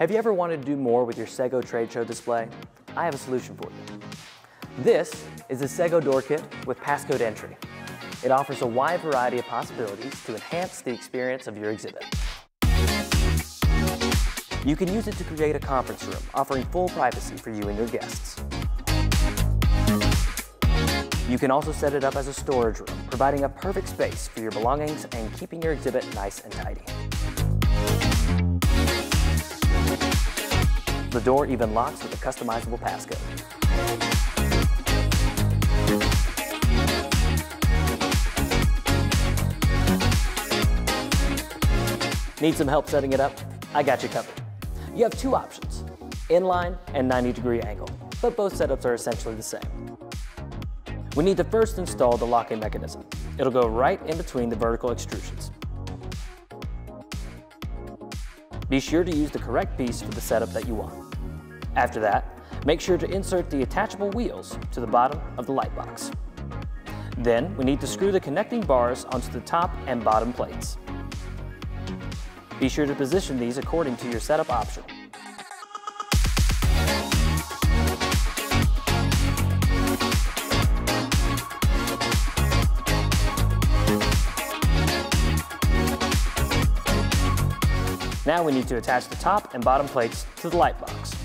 Have you ever wanted to do more with your SEGO trade show display? I have a solution for you. This is the SEGO Door Kit with passcode entry. It offers a wide variety of possibilities to enhance the experience of your exhibit. You can use it to create a conference room, offering full privacy for you and your guests. You can also set it up as a storage room, providing a perfect space for your belongings and keeping your exhibit nice and tidy. The door even locks with a customizable passcode. Need some help setting it up? I got you covered. You have two options, inline and 90-degree angle, but both setups are essentially the same. We need to first install the locking mechanism. It'll go right in between the vertical extrusions. Be sure to use the correct piece for the setup that you want. After that, make sure to insert the attachable wheels to the bottom of the light box. Then, we need to screw the connecting bars onto the top and bottom plates. Be sure to position these according to your setup option. Now we need to attach the top and bottom plates to the light box.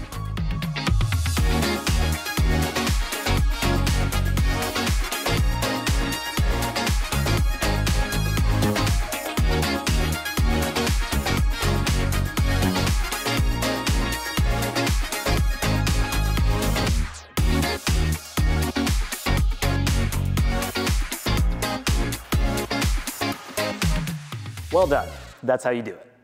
Well done. That's how you do it.